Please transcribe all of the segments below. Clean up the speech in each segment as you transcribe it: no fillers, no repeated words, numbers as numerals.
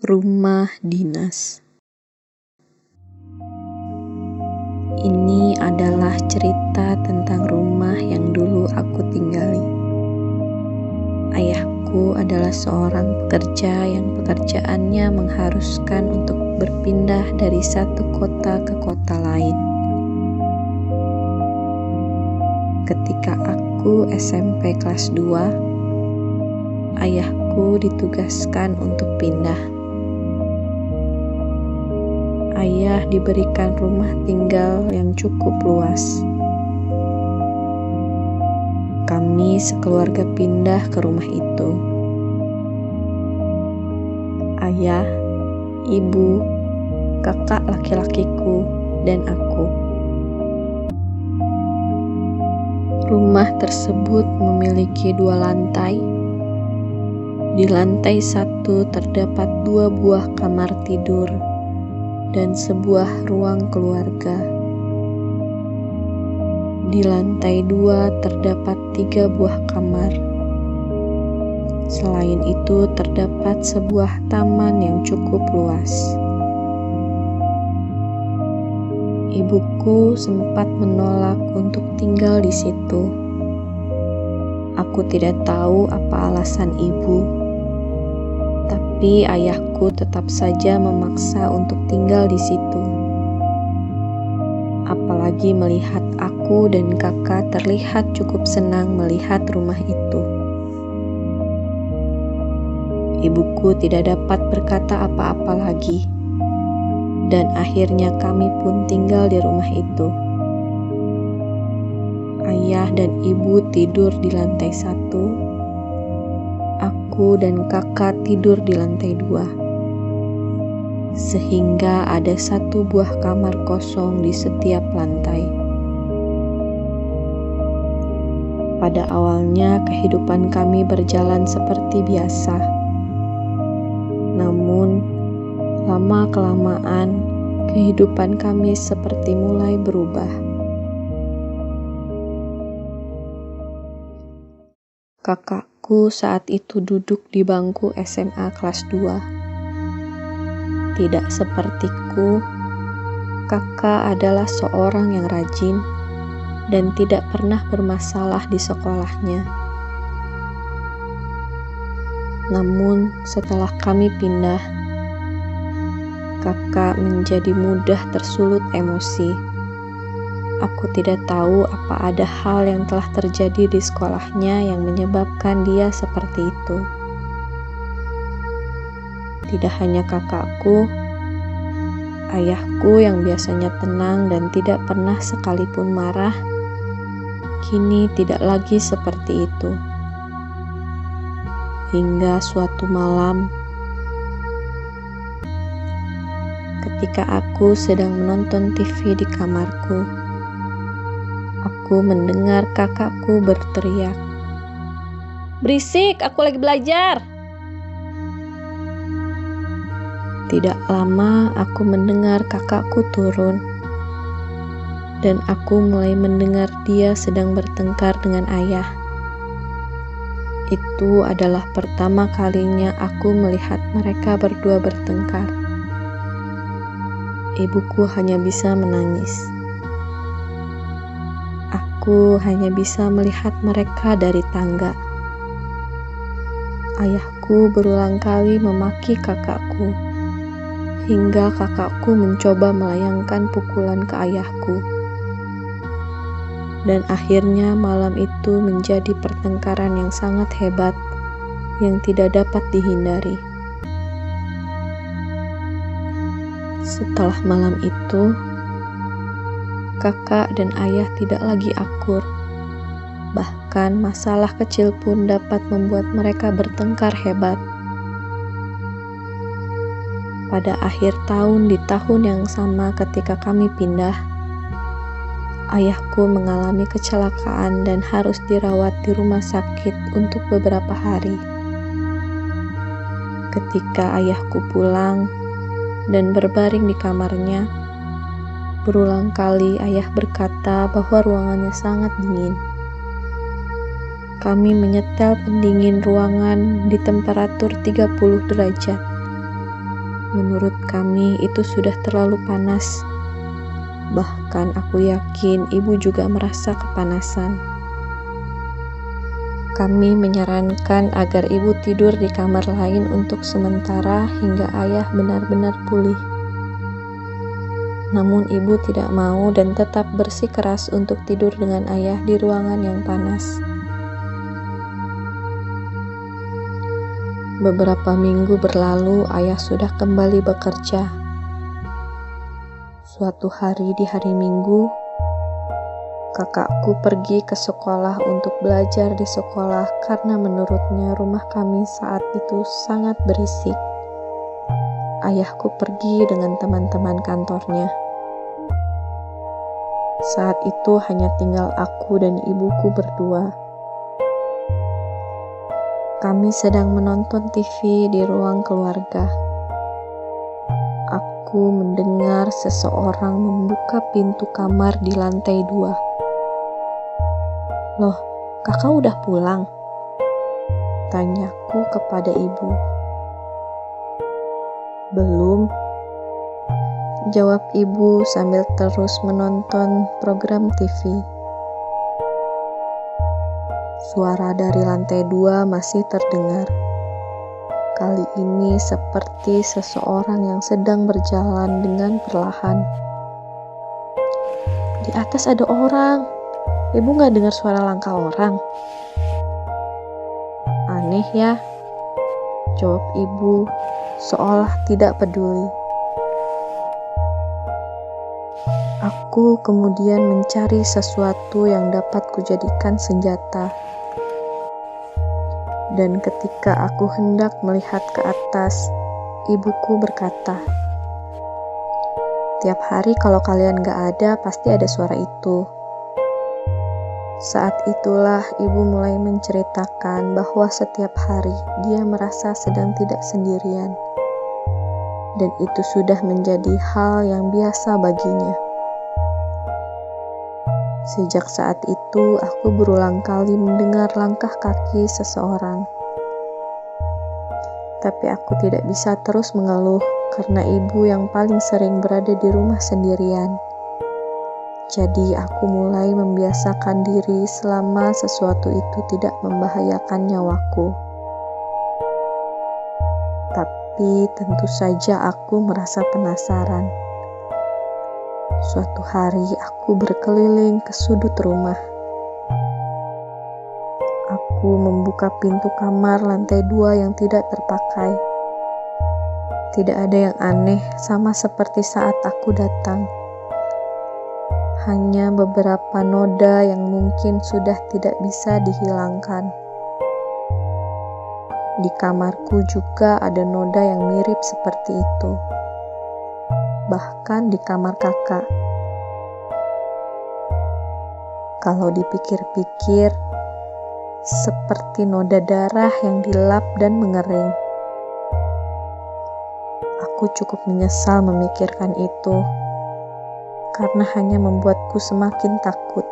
Rumah dinas. Ini adalah cerita tentang rumah yang dulu aku tinggali. Ayahku adalah seorang pekerja yang pekerjaannya mengharuskan untuk berpindah dari satu kota ke kota lain. Ketika aku SMP kelas 2, ayahku ditugaskan untuk pindah. Ayah diberikan rumah tinggal yang cukup luas. Kami sekeluarga pindah ke rumah itu. Ayah, ibu, kakak laki-lakiku, dan aku. Rumah tersebut memiliki 2 lantai. Di lantai 1 terdapat 2 buah kamar tidur dan sebuah ruang keluarga. Di lantai 2 terdapat 3 buah kamar. Selain itu terdapat sebuah taman yang cukup luas. Ibuku sempat menolak untuk tinggal di situ. Aku tidak tahu apa alasan ibu, tapi ayahku tetap saja memaksa untuk tinggal di situ. Apalagi melihat aku dan kakak terlihat cukup senang melihat rumah itu. Ibuku tidak dapat berkata apa-apa lagi, dan akhirnya kami pun tinggal di rumah itu. Ayah dan ibu tidur di lantai 1. Aku dan kakak tidur di lantai 2, sehingga ada 1 buah kamar kosong di setiap lantai. Pada awalnya kehidupan kami berjalan seperti biasa. Namun, lama-kelamaan kehidupan kami seperti mulai berubah. Kakakku saat itu duduk di bangku SMA kelas 2. Tidak sepertiku, kakak adalah seorang yang rajin dan tidak pernah bermasalah di sekolahnya. Namun setelah kami pindah, kakak menjadi mudah tersulut emosi. Aku tidak tahu apa ada hal yang telah terjadi di sekolahnya yang menyebabkan dia seperti itu. Tidak hanya kakakku, ayahku yang biasanya tenang dan tidak pernah sekalipun marah, kini tidak lagi seperti itu. Hingga suatu malam, ketika aku sedang menonton TV di kamarku, aku mendengar kakakku berteriak, "Berisik, aku lagi belajar!" Tidak lama aku mendengar kakakku turun, dan aku mulai mendengar dia sedang bertengkar dengan ayah. Itu adalah pertama kalinya aku melihat mereka berdua bertengkar. Ibuku hanya bisa menangis. Aku hanya bisa melihat mereka dari tangga. Ayahku berulang kali memaki kakakku, hingga kakakku mencoba melayangkan pukulan ke ayahku. Dan akhirnya malam itu menjadi pertengkaran yang sangat hebat, yang tidak dapat dihindari. Setelah malam itu, kakak dan ayah tidak lagi akur. Bahkan masalah kecil pun dapat membuat mereka bertengkar hebat. Pada akhir tahun di tahun yang sama ketika kami pindah, ayahku mengalami kecelakaan dan harus dirawat di rumah sakit untuk beberapa hari. Ketika ayahku pulang dan berbaring di kamarnya, berulang kali ayah berkata bahwa ruangannya sangat dingin. Kami menyetel pendingin ruangan di temperatur 30 derajat. Menurut kami itu sudah terlalu panas. Bahkan aku yakin ibu juga merasa kepanasan. Kami menyarankan agar ibu tidur di kamar lain untuk sementara hingga ayah benar-benar pulih. Namun ibu tidak mau dan tetap bersikeras untuk tidur dengan ayah di ruangan yang panas. Beberapa minggu berlalu, ayah sudah kembali bekerja. Suatu hari di hari Minggu, kakakku pergi ke sekolah untuk belajar di sekolah karena menurutnya rumah kami saat itu sangat berisik. Ayahku pergi dengan teman-teman kantornya. Saat itu hanya tinggal aku dan ibuku berdua. Kami sedang menonton TV di ruang keluarga. Aku mendengar seseorang membuka pintu kamar di lantai 2. "Loh, kakak udah pulang?" tanyaku kepada ibu. "Belum," jawab ibu sambil terus menonton program TV. Suara dari lantai 2 masih terdengar. Kali ini seperti seseorang yang sedang berjalan dengan perlahan. "Di atas ada orang. Ibu gak dengar suara langkah orang?" "Aneh ya," jawab ibu seolah tidak peduli. Aku kemudian mencari sesuatu yang dapat kujadikan senjata. Dan ketika aku hendak melihat ke atas, ibuku berkata, "Tiap hari kalau kalian gak ada, pasti ada suara itu." Saat itulah ibu mulai menceritakan bahwa setiap hari dia merasa sedang tidak sendirian. Dan itu sudah menjadi hal yang biasa baginya. Sejak saat itu, aku berulang kali mendengar langkah kaki seseorang. Tapi aku tidak bisa terus mengeluh karena ibu yang paling sering berada di rumah sendirian. Jadi aku mulai membiasakan diri selama sesuatu itu tidak membahayakan nyawaku. Tapi tentu saja aku merasa penasaran. Suatu hari aku berkeliling ke sudut rumah. Aku membuka pintu kamar lantai 2 yang tidak terpakai. Tidak ada yang aneh, sama seperti saat aku datang. Hanya beberapa noda yang mungkin sudah tidak bisa dihilangkan. Di kamarku juga ada noda yang mirip seperti itu. Bahkan di kamar kakak. Kalau dipikir-pikir, seperti noda darah yang dilap dan mengering. Aku cukup menyesal memikirkan itu, karena hanya membuatku semakin takut.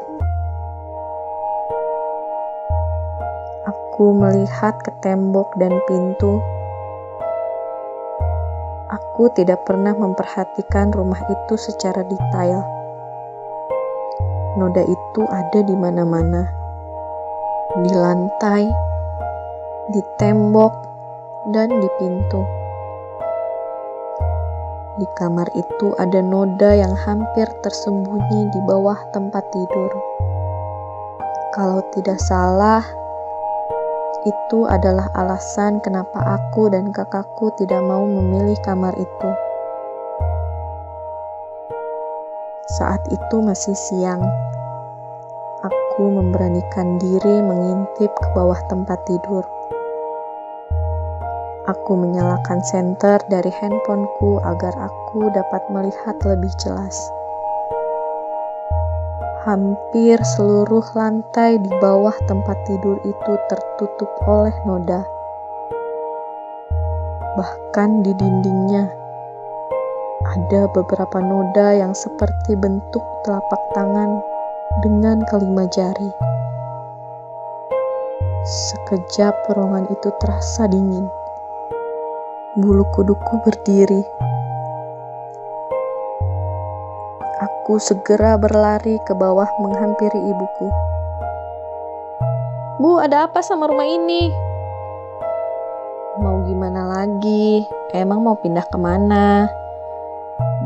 Aku melihat ke tembok dan pintu. Aku tidak pernah memperhatikan rumah itu secara detail. Noda itu ada di mana-mana. Di lantai, di tembok, dan di pintu. Di kamar itu ada noda yang hampir tersembunyi di bawah tempat tidur. Kalau tidak salah, itu adalah alasan kenapa aku dan kakakku tidak mau memilih kamar itu. Saat itu masih siang. Aku memberanikan diri mengintip ke bawah tempat tidur. Aku menyalakan senter dari handphoneku agar aku dapat melihat lebih jelas. Hampir seluruh lantai di bawah tempat tidur itu tertutup oleh noda. Bahkan di dindingnya, ada beberapa noda yang seperti bentuk telapak tangan dengan kelima jari. Sekejap ruangan itu terasa dingin. Bulu kuduku berdiri. Aku segera berlari ke bawah menghampiri ibuku. "Bu, ada apa sama rumah ini?" "Mau gimana lagi? Emang mau pindah kemana?"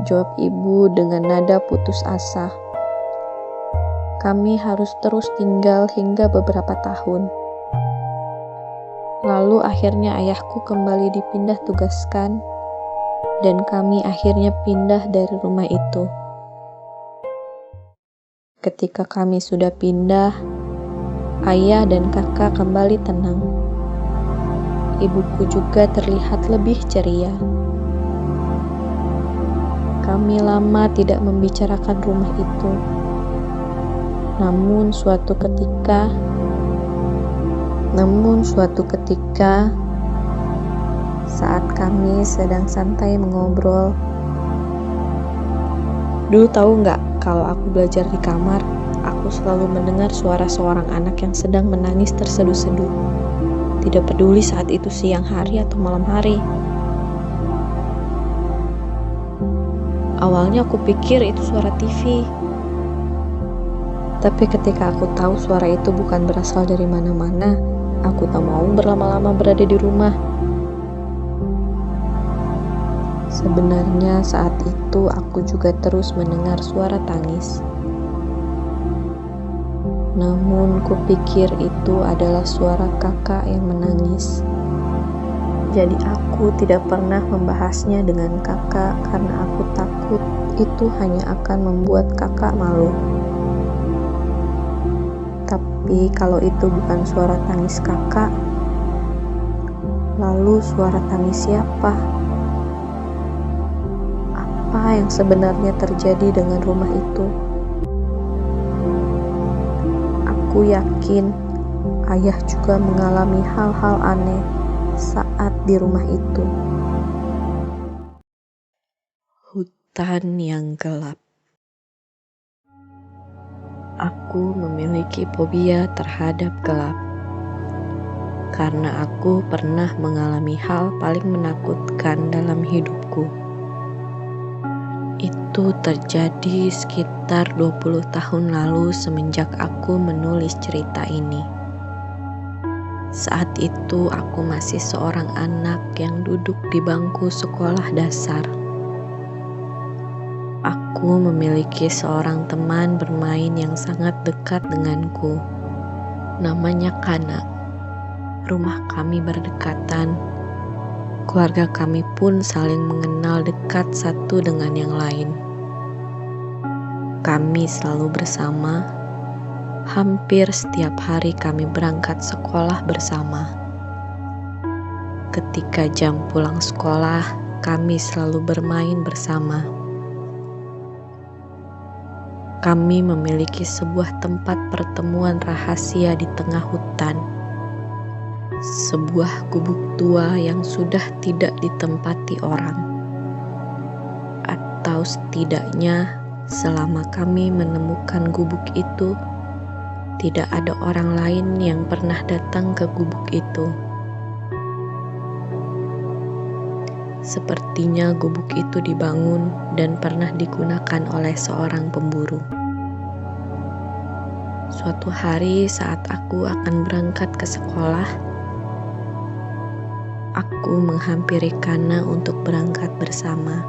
jawab ibu dengan nada putus asa. "Kami harus terus tinggal hingga beberapa tahun. Lalu akhirnya ayahku kembali dipindah tugaskan dan kami akhirnya pindah dari rumah itu. Ketika kami sudah pindah, ayah dan kakak kembali tenang. Ibuku juga terlihat lebih ceria. Kami lama tidak membicarakan rumah itu. Namun suatu ketika saat kami sedang santai mengobrol, "Dulu tahu nggak, kalau aku belajar di kamar, aku selalu mendengar suara seorang anak yang sedang menangis terseduh-seduh. Tidak peduli saat itu siang hari atau malam hari. Awalnya aku pikir itu suara TV. Tapi ketika aku tahu suara itu bukan berasal dari mana-mana, aku tak mau berlama-lama berada di rumah. Sebenarnya saat itu aku juga terus mendengar suara tangis. Namun kupikir itu adalah suara kakak yang menangis. Jadi aku tidak pernah membahasnya dengan kakak karena aku takut itu hanya akan membuat kakak malu. Tapi kalau itu bukan suara tangis kakak, lalu suara tangis siapa? Apa yang sebenarnya terjadi dengan rumah itu? Aku yakin ayah juga mengalami hal-hal aneh saat di rumah itu." Hutan yang gelap. Aku memiliki fobia terhadap gelap karena aku pernah mengalami hal paling menakutkan dalam hidupku. Itu terjadi sekitar 20 tahun lalu semenjak aku menulis cerita ini. Saat itu aku masih seorang anak yang duduk di bangku sekolah dasar. Aku memiliki seorang teman bermain yang sangat dekat denganku. Namanya Kana. Rumah kami berdekatan. Keluarga kami pun saling mengenal dekat satu dengan yang lain. Kami selalu bersama. Hampir setiap hari kami berangkat sekolah bersama. Ketika jam pulang sekolah, kami selalu bermain bersama. Kami memiliki sebuah tempat pertemuan rahasia di tengah hutan. Sebuah gubuk tua yang sudah tidak ditempati orang. Atau setidaknya selama kami menemukan gubuk itu, tidak ada orang lain yang pernah datang ke gubuk itu. Sepertinya gubuk itu dibangun dan pernah digunakan oleh seorang pemburu. Suatu hari saat aku akan berangkat ke sekolah, aku menghampiri Kana untuk berangkat bersama.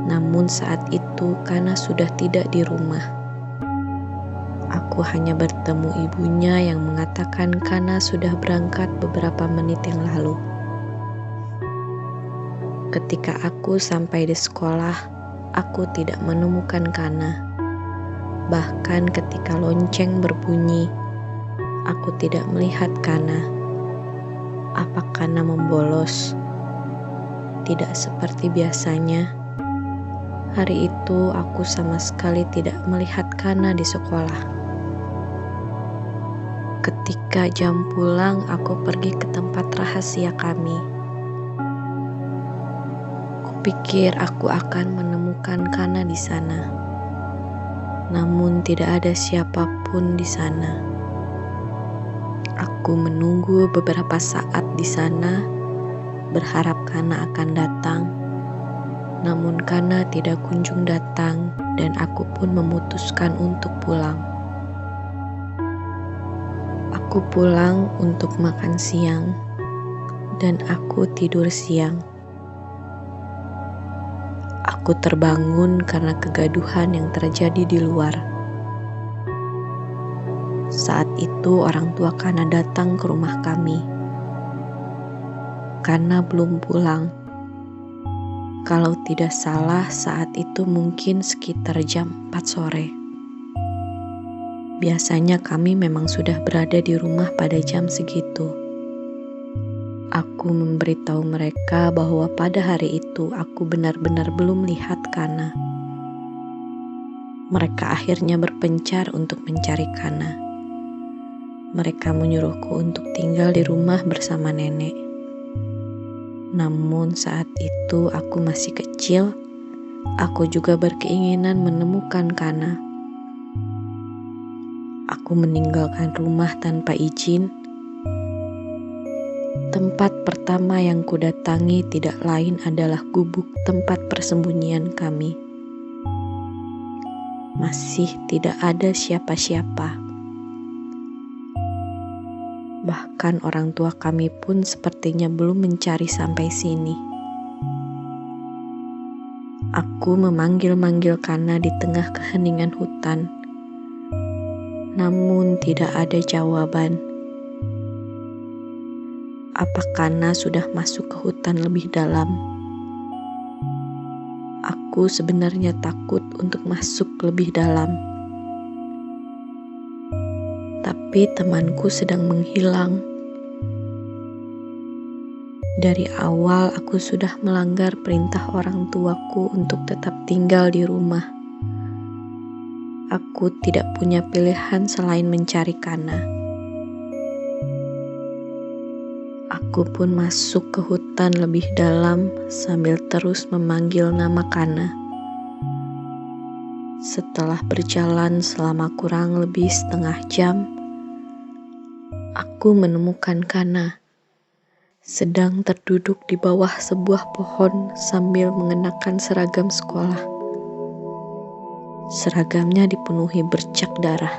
Namun saat itu Kana sudah tidak di rumah. Aku hanya bertemu ibunya yang mengatakan Kana sudah berangkat beberapa menit yang lalu. Ketika aku sampai di sekolah, aku tidak menemukan Kana. Bahkan ketika lonceng berbunyi, aku tidak melihat Kana. Apa Kana membolos? Tidak seperti biasanya. Hari itu aku sama sekali tidak melihat Kana di sekolah. Ketika jam pulang, aku pergi ke tempat rahasia kami. Kupikir aku akan menemukan Kana di sana. Namun tidak ada siapapun di sana. Aku menunggu beberapa saat di sana berharap Kana akan datang, namun Kana tidak kunjung datang dan aku pun memutuskan untuk pulang. Aku pulang untuk makan siang dan aku tidur siang. Aku terbangun karena kegaduhan yang terjadi di luar. Saat itu orang tua Kana datang ke rumah kami. Kana belum pulang. Kalau tidak salah saat itu mungkin sekitar jam 4 sore. Biasanya kami memang sudah berada di rumah pada jam segitu. Aku memberitahu mereka bahwa pada hari itu aku benar-benar belum lihat Kana. Mereka akhirnya berpencar untuk mencari Kana. Mereka menyuruhku untuk tinggal di rumah bersama nenek. Namun saat itu aku masih kecil, aku juga berkeinginan menemukan Kana. Aku meninggalkan rumah tanpa izin. Tempat pertama yang kudatangi tidak lain adalah gubuk tempat persembunyian kami. Masih tidak ada siapa-siapa. Bahkan orang tua kami pun sepertinya belum mencari sampai sini. Aku memanggil-manggil Kana di tengah keheningan hutan. Namun tidak ada jawaban. Apa Kana sudah masuk ke hutan lebih dalam? Aku sebenarnya takut untuk masuk lebih dalam. Tapi temanku sedang menghilang. Dari awal aku sudah melanggar perintah orang tuaku untuk tetap tinggal di rumah. Aku tidak punya pilihan selain mencari Kana. Aku pun masuk ke hutan lebih dalam sambil terus memanggil nama Kana. Setelah berjalan selama kurang lebih setengah jam, aku menemukan Kana sedang terduduk di bawah sebuah pohon sambil mengenakan seragam sekolah. Seragamnya dipenuhi bercak darah.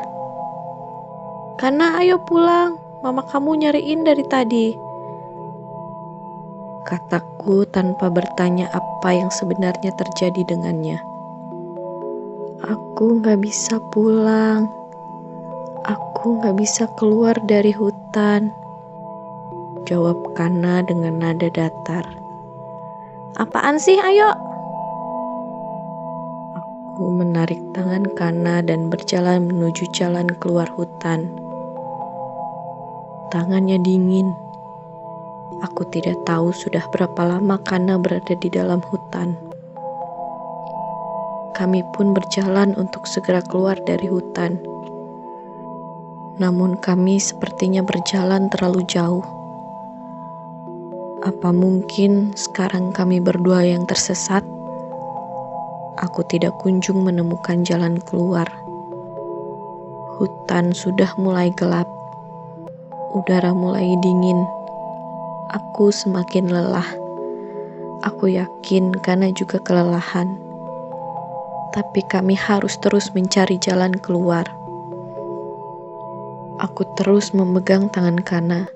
"Kana, ayo pulang, mama kamu nyariin dari tadi," kataku tanpa bertanya apa yang sebenarnya terjadi dengannya. "Aku gak bisa pulang. Aku gak bisa keluar dari hutan," jawab Kana dengan nada datar. "Apaan sih, ayo?" Aku menarik tangan Kana dan berjalan menuju jalan keluar hutan. Tangannya dingin. Aku tidak tahu sudah berapa lama Kana berada di dalam hutan. Kami pun berjalan untuk segera keluar dari hutan. Namun kami sepertinya berjalan terlalu jauh. Apa mungkin sekarang kami berdua yang tersesat? Aku tidak kunjung menemukan jalan keluar. Hutan sudah mulai gelap. Udara mulai dingin. Aku semakin lelah. Aku yakin Kana juga kelelahan. Tapi kami harus terus mencari jalan keluar. Aku terus memegang tangan Kana.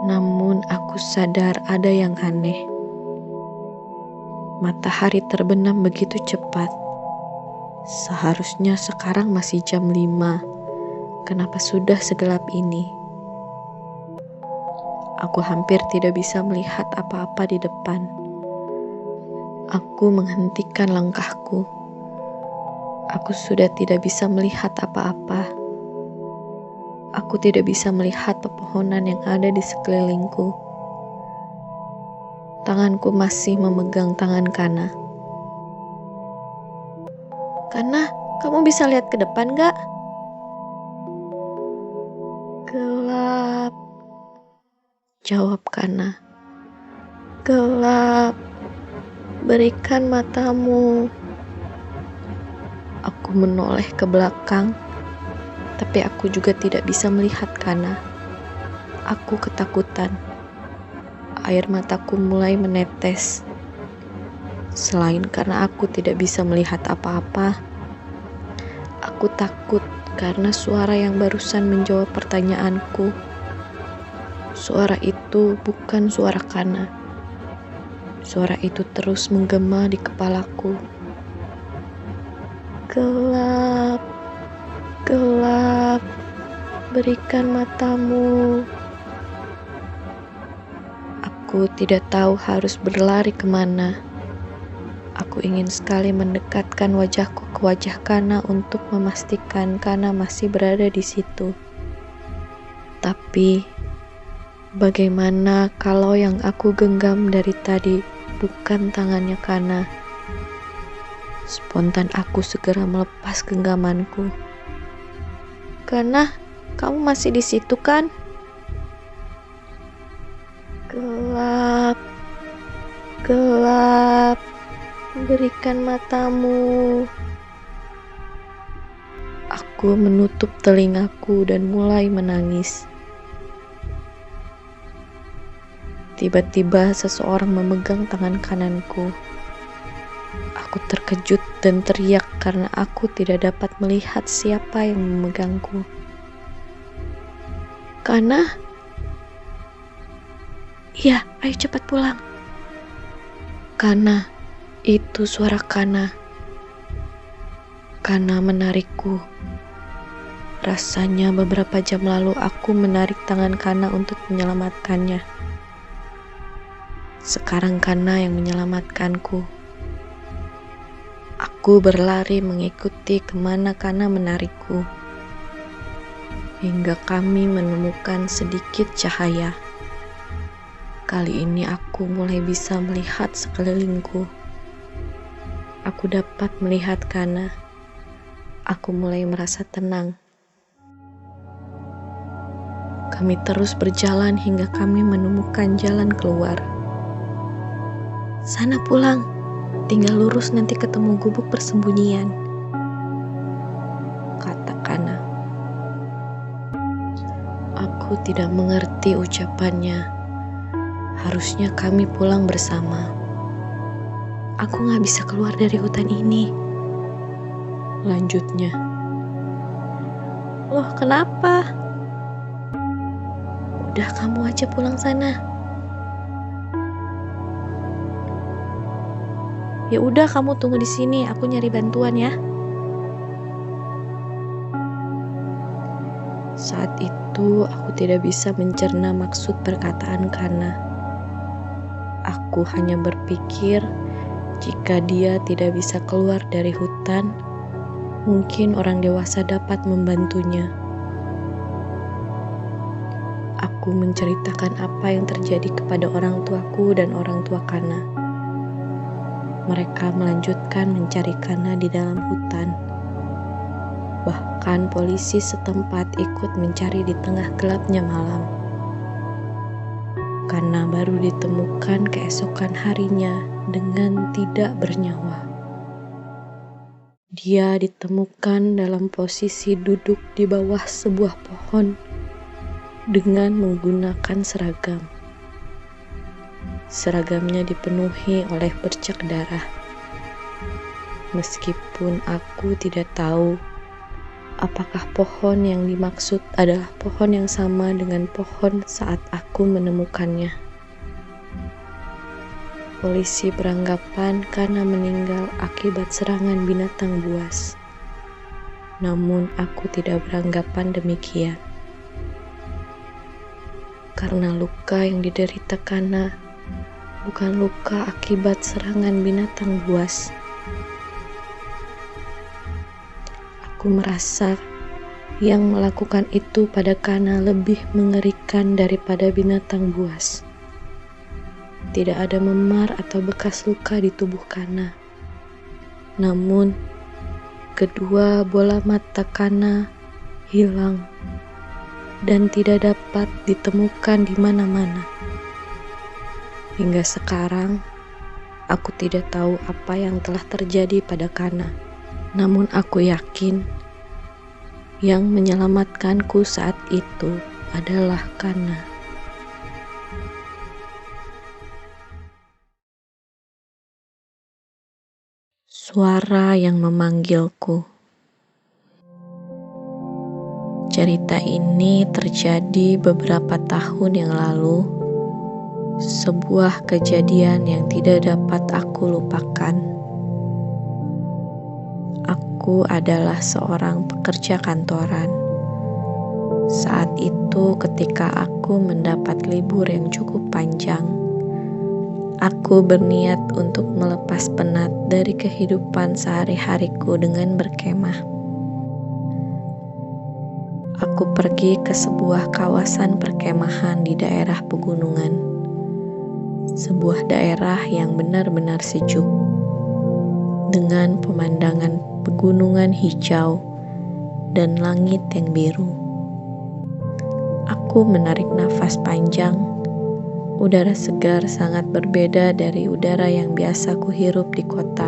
Namun aku sadar ada yang aneh. Matahari terbenam begitu cepat. Seharusnya sekarang masih jam 5. Kenapa sudah segelap ini? Aku hampir tidak bisa melihat apa-apa di depan. Aku menghentikan langkahku. Aku sudah tidak bisa melihat apa-apa. Aku tidak bisa melihat pepohonan yang ada di sekelilingku. Tanganku masih memegang tangan Kana. "Kana, kamu bisa lihat ke depan gak?" "Gelap," jawab Kana. "Gelap. Berikan matamu." Aku menoleh ke belakang, tapi aku juga tidak bisa melihat Kana. Aku ketakutan. air mataku mulai menetes. Selain karena aku tidak bisa melihat apa-apa, aku takut karena suara yang barusan menjawab pertanyaanku. Suara itu bukan suara Kana. Suara itu terus menggema di kepalaku. Gelap, gelap, berikan matamu. Aku tidak tahu harus berlari kemana. Aku ingin sekali mendekatkan wajahku ke wajah Kana untuk memastikan Kana masih berada di situ. Tapi, bagaimana kalau yang aku genggam dari tadi bukan tangannya Kana? Spontan aku segera melepas genggamanku. Kana, kamu masih di situ kan? Gelap, gelap, berikan matamu. Aku menutup telingaku dan mulai menangis. Tiba-tiba seseorang memegang tangan kananku. Aku terkejut dan teriak karena aku tidak dapat melihat siapa yang memegangku. Kana? Iya, ayo cepat pulang. Kana, itu suara Kana. Kana menarikku. Rasanya beberapa jam lalu aku menarik tangan Kana untuk menyelamatkannya. Sekarang Kana yang menyelamatkanku. Aku berlari mengikuti kemana Kana menarikku. Hingga kami menemukan sedikit cahaya. Kali ini aku mulai bisa melihat sekelilingku. Aku dapat melihat Kana. Aku mulai merasa tenang. Kami terus berjalan hingga kami menemukan jalan keluar. Sana pulang. Tinggal lurus nanti ketemu gubuk persembunyian, kata Kana. Aku tidak mengerti ucapannya. Harusnya kami pulang bersama. Aku gak bisa keluar dari hutan ini, lanjutnya. Loh, kenapa? Udah, kamu aja pulang sana. Ya udah, kamu tunggu di sini, aku nyari bantuan ya. Saat itu aku tidak bisa mencerna maksud perkataan Kana. Aku hanya berpikir jika dia tidak bisa keluar dari hutan, mungkin orang dewasa dapat membantunya. Aku menceritakan apa yang terjadi kepada orang tuaku dan orang tua Kana. Mereka melanjutkan mencari Kana di dalam hutan. Bahkan polisi setempat ikut mencari di tengah gelapnya malam. Kana baru ditemukan keesokan harinya dengan tidak bernyawa. Dia ditemukan dalam posisi duduk di bawah sebuah pohon dengan menggunakan seragam. Seragamnya dipenuhi oleh bercak darah. Meskipun aku tidak tahu apakah pohon yang dimaksud adalah pohon yang sama dengan pohon saat aku menemukannya. Polisi beranggapan Kana meninggal akibat serangan binatang buas. Namun aku tidak beranggapan demikian. Karena luka yang diderita Kana bukan luka akibat serangan binatang buas. Aku merasa yang melakukan itu pada Kana lebih mengerikan daripada binatang buas. Tidak ada memar atau bekas luka di tubuh Kana. Namun, kedua bola mata Kana hilang dan tidak dapat ditemukan di mana-mana. Hingga sekarang, aku tidak tahu apa yang telah terjadi pada Kana. Namun aku yakin yang menyelamatkanku saat itu adalah Kana. suara yang memanggilku. Cerita ini terjadi beberapa tahun yang lalu, sebuah kejadian yang tidak dapat aku lupakan. Aku adalah seorang pekerja kantoran. Saat itu ketika aku mendapat libur yang cukup panjang, aku berniat untuk melepas penat dari kehidupan sehari-hariku dengan berkemah. Aku pergi ke sebuah kawasan perkemahan di daerah pegunungan. Sebuah daerah yang benar-benar sejuk, dengan pemandangan pegunungan hijau dan langit yang biru. Aku menarik nafas panjang. Udara segar sangat berbeda dari udara yang biasa kuhirup di kota.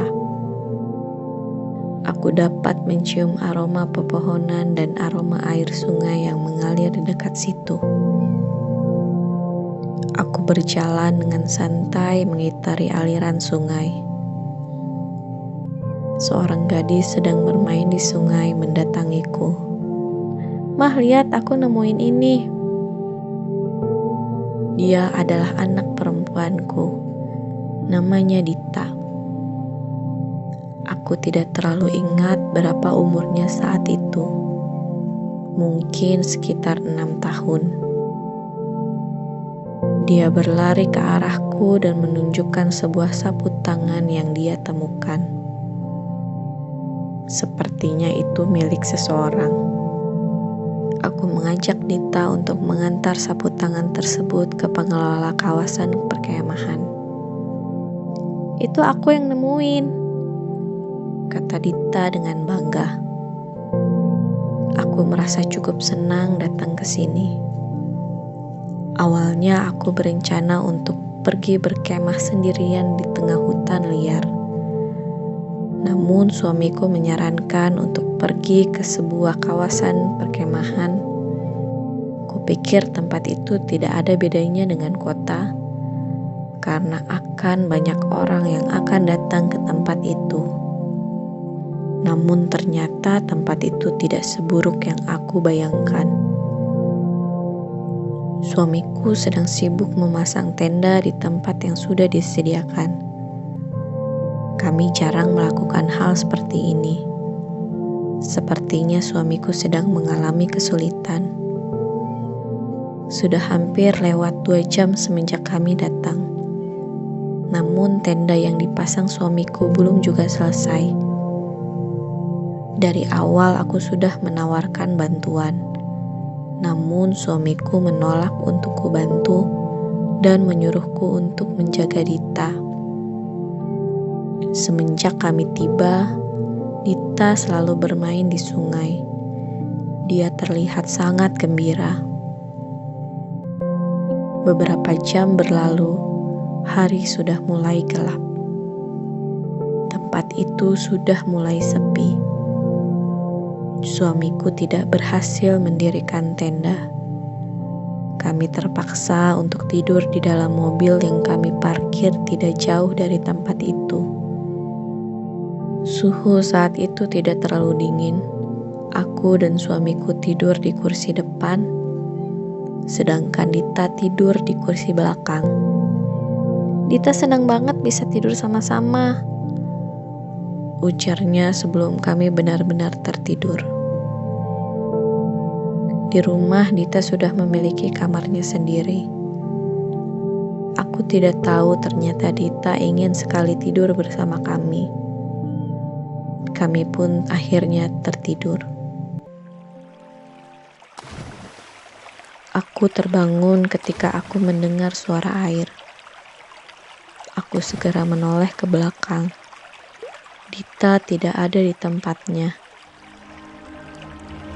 Aku dapat mencium aroma pepohonan dan aroma air sungai yang mengalir di dekat situ. Aku berjalan dengan santai mengitari aliran sungai. Seorang gadis sedang bermain di sungai mendatangiku. "Mah, lihat, aku nemuin ini." Dia adalah anak perempuanku. Namanya Dita. Aku tidak terlalu ingat berapa umurnya saat itu. Mungkin sekitar 6 tahun. Dia berlari ke arahku dan menunjukkan sebuah sapu tangan yang dia temukan. Sepertinya itu milik seseorang. Aku mengajak Dita untuk mengantar sapu tangan tersebut ke pengelola kawasan perkemahan. "Itu aku yang nemuin," kata Dita dengan bangga. Aku merasa cukup senang datang ke sini. Awalnya aku berencana untuk pergi berkemah sendirian di tengah hutan liar. Namun suamiku menyarankan untuk pergi ke sebuah kawasan perkemahan. Kupikir tempat itu tidak ada bedanya dengan kota, karena akan banyak orang yang akan datang ke tempat itu. Namun ternyata tempat itu tidak seburuk yang aku bayangkan. Suamiku sedang sibuk memasang tenda di tempat yang sudah disediakan. Kami jarang melakukan hal seperti ini. Sepertinya suamiku sedang mengalami kesulitan. Sudah hampir lewat 2 jam semenjak kami datang. Namun tenda yang dipasang suamiku belum juga selesai. Dari awal aku sudah menawarkan bantuan. Namun suamiku menolak untuk kubantu dan menyuruhku untuk menjaga Dita. Semenjak kami tiba, Dita selalu bermain di sungai. Dia terlihat sangat gembira. Beberapa jam berlalu, hari sudah mulai gelap. Tempat itu sudah mulai sepi. Suamiku tidak berhasil mendirikan tenda. Kami terpaksa untuk tidur di dalam mobil yang kami parkir tidak jauh dari tempat itu. Suhu saat itu tidak terlalu dingin. Aku dan suamiku tidur di kursi depan, sedangkan Dita tidur di kursi belakang. "Dita senang banget bisa tidur sama-sama," ujarnya sebelum kami benar-benar tertidur. Di rumah Dita sudah memiliki kamarnya sendiri. Aku tidak tahu ternyata Dita ingin sekali tidur bersama kami. Kami pun akhirnya tertidur. Aku terbangun ketika aku mendengar suara air. Aku segera menoleh ke belakang. Dita tidak ada di tempatnya.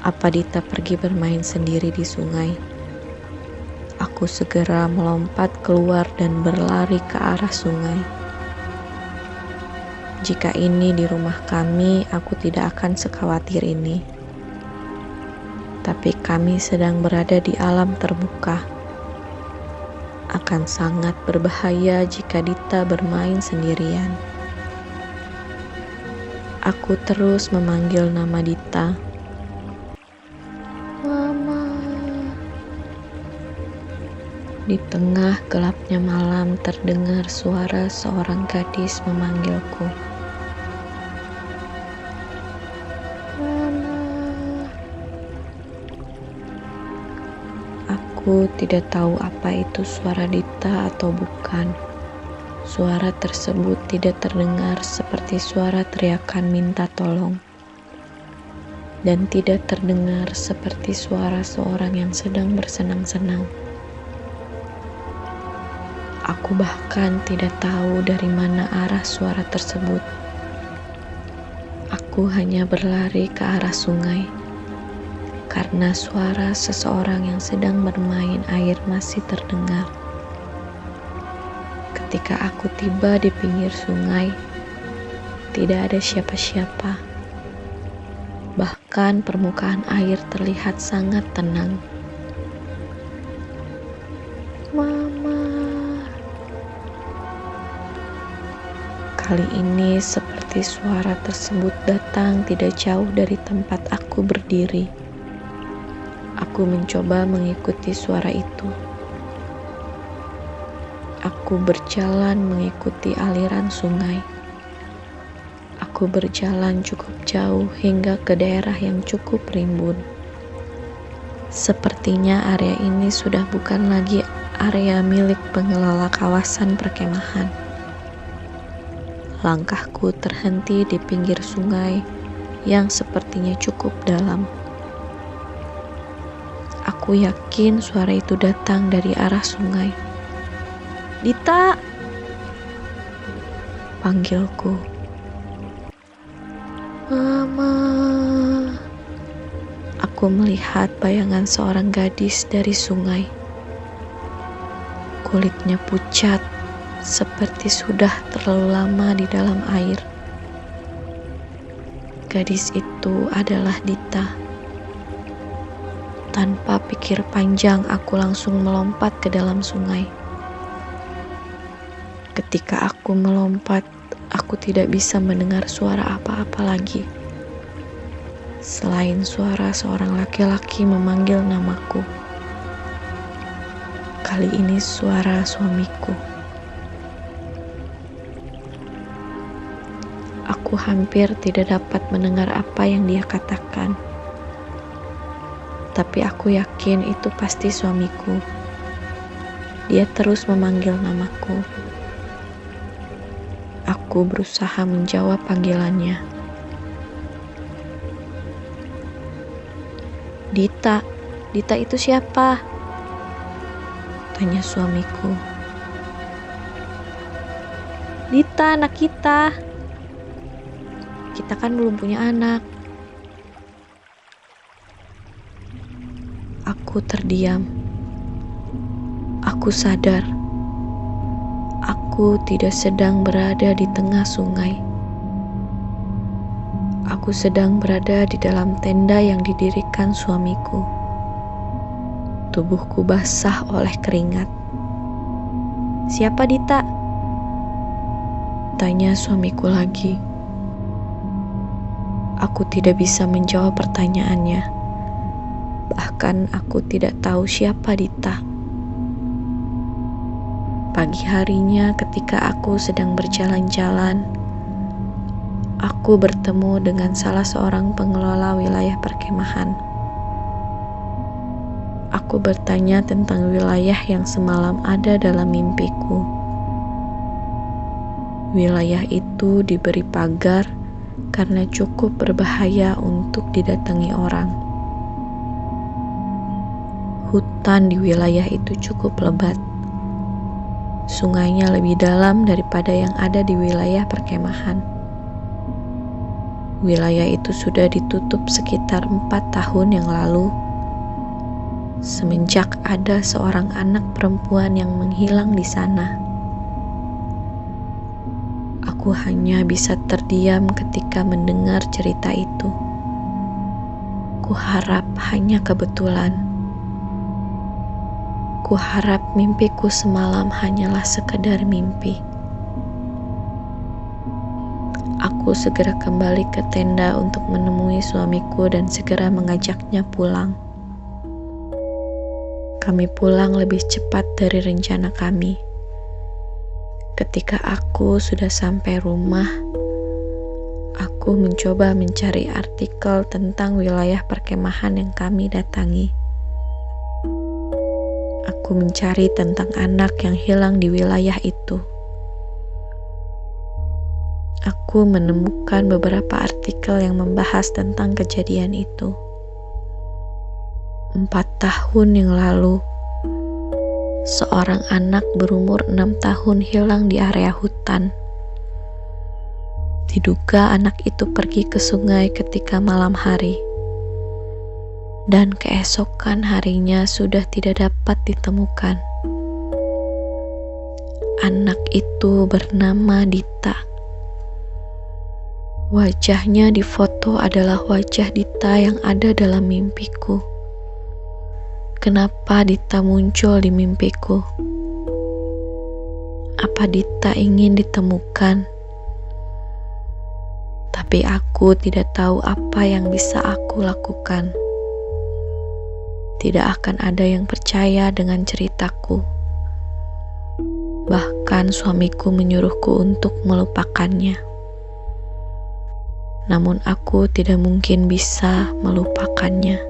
Apa Dita pergi bermain sendiri di sungai? Aku segera melompat keluar dan berlari ke arah sungai. Jika ini di rumah kami, aku tidak akan sekhawatir ini. Tapi kami sedang berada di alam terbuka. Akan sangat berbahaya jika Dita bermain sendirian. Aku terus memanggil nama Dita. Mama. Di tengah gelapnya malam terdengar suara seorang gadis memanggilku. Mama. Aku tidak tahu apa itu suara Dita atau bukan. Suara tersebut tidak terdengar seperti suara teriakan minta tolong, dan tidak terdengar seperti suara seorang yang sedang bersenang-senang. Aku bahkan tidak tahu dari mana arah suara tersebut. Aku hanya berlari ke arah sungai, karena suara seseorang yang sedang bermain air masih terdengar. Ketika aku tiba di pinggir sungai, tidak ada siapa-siapa. Bahkan permukaan air terlihat sangat tenang. Mama. Kali ini seperti suara tersebut datang tidak jauh dari tempat aku berdiri. Aku mencoba mengikuti suara itu. Aku berjalan mengikuti aliran sungai. Aku berjalan cukup jauh hingga ke daerah yang cukup rimbun. Sepertinya area ini sudah bukan lagi area milik pengelola kawasan perkemahan. Langkahku terhenti di pinggir sungai yang sepertinya cukup dalam. Aku yakin suara itu datang dari arah sungai. Dita, panggilku. Mama. Aku melihat bayangan seorang gadis dari sungai. Kulitnya pucat, seperti sudah terlalu lama di dalam air. Gadis itu adalah Dita. Tanpa pikir panjang, aku langsung melompat ke dalam sungai. Ketika aku melompat, aku tidak bisa mendengar suara apa-apa lagi, selain suara seorang laki-laki memanggil namaku. Kali ini suara suamiku. Aku hampir tidak dapat mendengar apa yang dia katakan, tapi aku yakin itu pasti suamiku. Dia terus memanggil namaku. Aku berusaha menjawab panggilannya. Dita, Dita itu siapa? Tanya suamiku. Dita, anak kita. Kita kan belum punya anak. Aku terdiam. Aku sadar. Aku tidak sedang berada di tengah sungai. Aku sedang berada di dalam tenda yang didirikan suamiku. Tubuhku basah oleh keringat. Siapa Dita? Tanya suamiku lagi. Aku tidak bisa menjawab pertanyaannya. Bahkan aku tidak tahu siapa Dita. Pagi harinya ketika aku sedang berjalan-jalan, aku bertemu dengan salah seorang pengelola wilayah perkemahan. Aku bertanya tentang wilayah yang semalam ada dalam mimpiku. Wilayah itu diberi pagar karena cukup berbahaya untuk didatangi orang. Hutan di wilayah itu cukup lebat. Sungainya lebih dalam daripada yang ada di wilayah perkemahan. Wilayah itu sudah ditutup sekitar 4 tahun yang lalu, semenjak ada seorang anak perempuan yang menghilang di sana. Aku hanya bisa terdiam ketika mendengar cerita itu. Kuharap hanya kebetulan. Kuharap mimpiku semalam hanyalah sekedar mimpi. Aku aku segera kembali ke tenda untuk menemui suamiku dan segera mengajaknya pulang. Kami pulang lebih cepat dari rencana kami. Ketika aku sudah sampai rumah, aku mencoba mencari artikel tentang wilayah perkemahan yang kami datangi. Aku mencari tentang anak yang hilang di wilayah itu. Aku menemukan beberapa artikel yang membahas tentang kejadian itu. 4 tahun yang lalu, seorang anak berumur 6 tahun hilang di area hutan. Diduga anak itu pergi ke sungai ketika malam hari, dan keesokan harinya sudah tidak dapat ditemukan. Anak itu bernama Dita. Wajahnya di foto adalah wajah Dita yang ada dalam mimpiku. Kenapa Dita muncul di mimpiku? Apa Dita ingin ditemukan? Tapi aku tidak tahu apa yang bisa aku lakukan. Tidak akan ada yang percaya dengan ceritaku. Bahkan suamiku menyuruhku untuk melupakannya. Namun aku tidak mungkin bisa melupakannya.